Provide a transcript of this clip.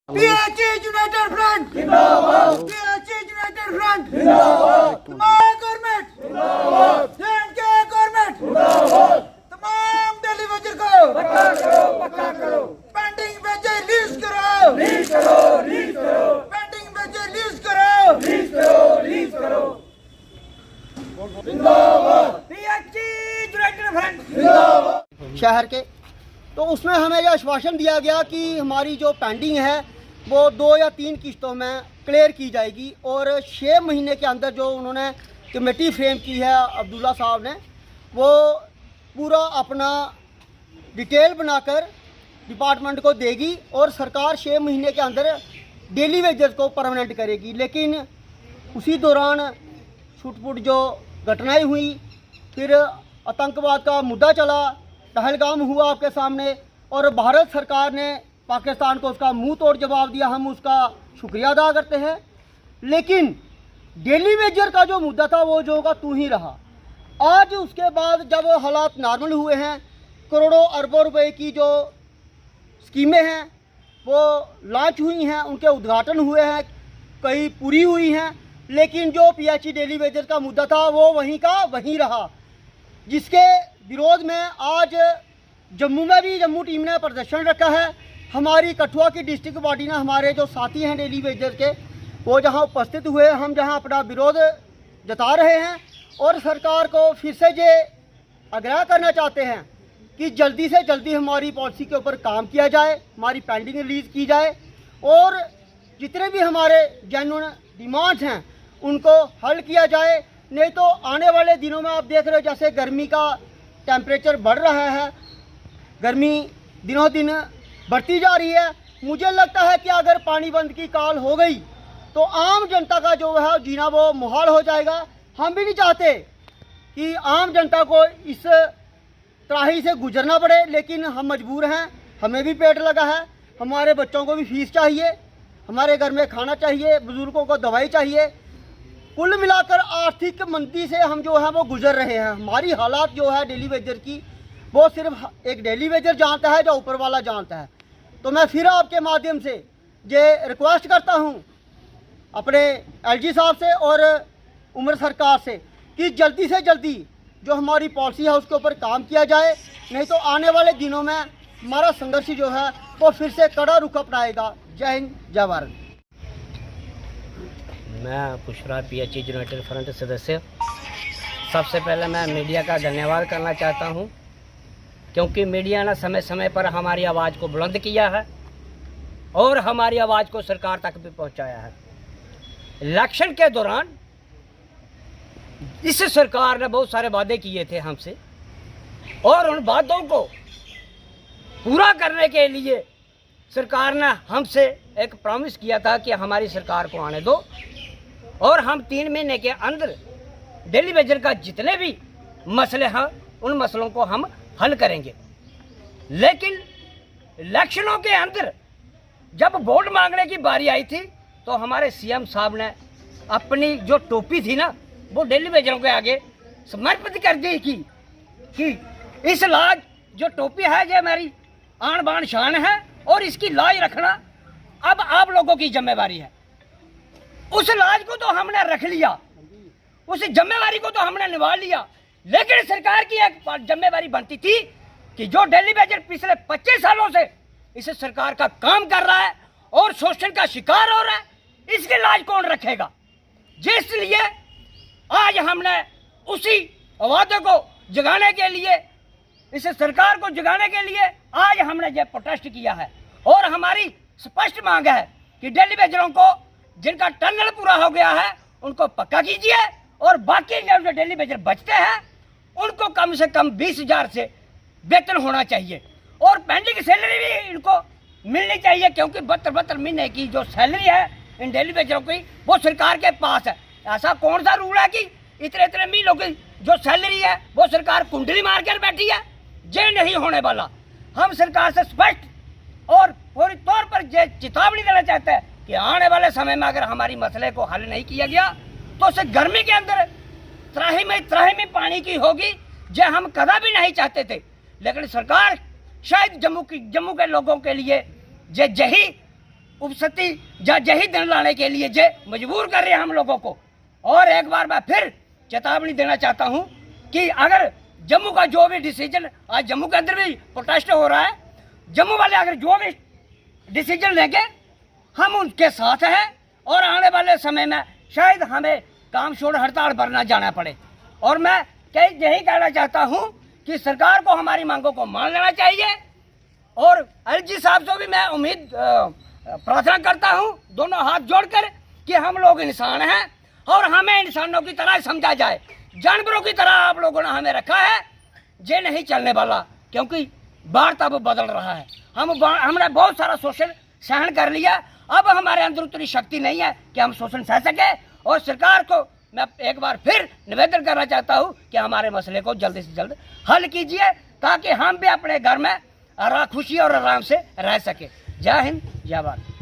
PHC United Front जिंदाबाद। PHC United Front जिंदाबाद। तमाम गवर्नमेंट जिंदाबाद। JNK गवर्नमेंट जिंदाबाद। तमाम दिल्ली वजर को पक्का करो, पक्का करो। पेंडिंग वेजेस रिलीज करो, रिलीज करो, रिलीज करो। पेंडिंग वेजेस रिलीज करो, रिलीज करो, रिलीज करो। जिंदाबाद। PHC United Front जिंदाबाद। शहर के तो उसमें हमें यह आश्वासन दिया गया कि हमारी जो पेंडिंग है वो 2 या 3 किस्तों में क्लियर की जाएगी और 6 महीने के अंदर जो उन्होंने कमेटी फ्रेम की है अब्दुल्ला साहब ने, वो पूरा अपना डिटेल बनाकर डिपार्टमेंट को देगी और सरकार 6 महीने के अंदर डेली वेजेस को परमानेंट करेगी। लेकिन उसी दौरान छुटपुट जो घटनाएं हुई, फिर आतंकवाद का मुद्दा चला, पहलगाम हुआ आपके सामने और भारत सरकार ने पाकिस्तान को उसका मुंह तोड़ जवाब दिया। हम उसका शुक्रिया अदा करते हैं। लेकिन डेली वेजर का जो मुद्दा था वो जो का तू ही रहा। आज उसके बाद जब हालात नॉर्मल हुए हैं, करोड़ों अरबों रुपए की जो स्कीमें हैं वो लॉन्च हुई हैं, उनके उद्घाटन हुए हैं, कई पूरी हुई हैं, लेकिन जो PHC डेली वेजर का मुद्दा था वो वहीं का वहीं रहा, जिसके विरोध में आज जम्मू में भी जम्मू टीम ने प्रदर्शन रखा है। हमारी कठुआ की डिस्ट्रिक्ट बॉडी ने, हमारे जो साथी हैं डेली वेजर के, वो जहां उपस्थित हुए, हम जहां अपना विरोध जता रहे हैं और सरकार को फिर से ये आग्रह करना चाहते हैं कि जल्दी से जल्दी हमारी पॉलिसी के ऊपर काम किया जाए, हमारी पेंडिंग रिलीज़ की जाए और जितने भी हमारे जेन्युइन डिमांड्स हैं उनको हल किया जाए। नहीं तो आने वाले दिनों में आप देख रहे हो जैसे गर्मी का टेम्परेचर बढ़ रहा है, गर्मी दिनों दिन बढ़ती जा रही है। मुझे लगता है कि अगर पानी बंद की कॉल हो गई तो आम जनता का जो है जीना वो मुहाल हो जाएगा। हम भी नहीं चाहते कि आम जनता को इस त्राही से गुजरना पड़े, लेकिन हम मजबूर हैं। हमें भी पेट लगा है, हमारे बच्चों को भी फीस चाहिए, हमारे घर में खाना चाहिए, बुजुर्गों को दवाई चाहिए। कुल मिलाकर आर्थिक मंदी से हम जो है वो गुजर रहे हैं। हमारी हालात जो है डेली वेजर की, वो सिर्फ एक डेली वेजर जानता है, जो ऊपर वाला जानता है। तो मैं फिर आपके माध्यम से ये रिक्वेस्ट करता हूँ अपने LG साहब से और उमर सरकार से कि जल्दी से जल्दी जो हमारी पॉलिसी है उसके ऊपर काम किया जाए, नहीं तो आने वाले दिनों में हमारा संघर्ष जो है वो फिर से कड़ा रुख अपनाएगा। जय हिंद, जय भारत। मैं पुष्पराज PHC यूनाइटेड फ्रंट सदस्य। सबसे पहले मैं मीडिया का धन्यवाद करना चाहता हूं, क्योंकि मीडिया ने समय समय पर हमारी आवाज़ को बुलंद किया है और हमारी आवाज़ को सरकार तक भी पहुंचाया है। इलेक्शन के दौरान इस सरकार ने बहुत सारे वादे किए थे हमसे और उन वादों को पूरा करने के लिए सरकार ने हमसे एक प्रॉमिस किया था कि हमारी सरकार को आने दो और हम 3 महीने के अंदर डेली वेजर का जितने भी मसले हैं उन मसलों को हम हल करेंगे। लेकिन इलेक्शनों के अंदर जब वोट मांगने की बारी आई थी तो हमारे CM साहब ने अपनी जो टोपी थी ना वो डेली वेजरों के आगे समर्पित कर दी कि इस लाज जो टोपी है ये मेरी आन बान शान है और इसकी लाज रखना अब आप लोगों की जिम्मेवारी है। उस लाज को तो हमने रख लिया, उस जिम्मेवारी को तो हमने निभा लिया, लेकिन सरकार की एक जिम्मेवारी बनती थी कि जो डेली वेजर पिछले 25 सालों से इस सरकार का काम कर रहा है और शोषण का शिकार हो रहा है, इसकी लाज कौन रखेगा। जिसलिए आज हमने उसी वादे को जगाने के लिए, इस सरकार को जगाने के लिए आज हमने ये प्रोटेस्ट किया है और हमारी स्पष्ट मांग है कि डेली वेजरों को जिनका टनल पूरा हो गया है उनको पक्का कीजिए और बाकी जो डेली वेजर बचते हैं उनको कम से कम 20,000 से वेतन होना चाहिए और पेंडिंग सैलरी भी इनको मिलनी चाहिए, क्योंकि 72 महीने की जो सैलरी है इन डेली वेजरों की वो सरकार के पास है। ऐसा कौन सा रूल है कि इतने महीनों की जो सैलरी है वो सरकार कुंडली मार कर बैठी है। ये नहीं होने वाला। हम सरकार से स्पष्ट और पूरी तौर पर ये चेतावनी देना चाहते हैं कि आने वाले समय में अगर हमारी मसले को हल नहीं किया गया तो उसे गर्मी के अंदर त्राही में पानी की होगी, जो हम कदा भी नहीं चाहते थे। लेकिन सरकार शायद जम्मू के लोगों के लिए यही उपसती यही दिन लाने के लिए जे मजबूर कर रहे हैं हम लोगों को। और एक बार मैं फिर चेतावनी देना चाहता हूं कि अगर जम्मू का जो भी डिसीजन, आज जम्मू के अंदर भी प्रोटेस्ट हो रहा है, जम्मू वाले अगर जो भी डिसीजन लेंगे हम उनके साथ हैं और आने वाले समय में शायद हमें काम छोड़ हड़ताल पर ना जाना पड़े। और मैं यही कहना चाहता हूं कि सरकार को हमारी मांगों को मान लेना चाहिए और एलजी साहब से भी मैं उम्मीद प्रार्थना करता हूं दोनों हाथ जोड़कर कि हम लोग इंसान हैं और हमें इंसानों की तरह समझा जाए। जानवरों की तरह आप लोगों ने हमें रखा है, ये नहीं चलने वाला, क्योंकि भारत अब बदल रहा है। हमने बहुत सारा शोषण सहन कर लिया, अब हमारे अंदर उतनी शक्ति नहीं है कि हम शोषण सह सके। और सरकार को मैं एक बार फिर निवेदन करना चाहता हूं कि हमारे मसले को जल्दी से जल्द हल कीजिए ताकि हम भी अपने घर में खुशी और आराम से रह सके। जय हिंद, जय भारत।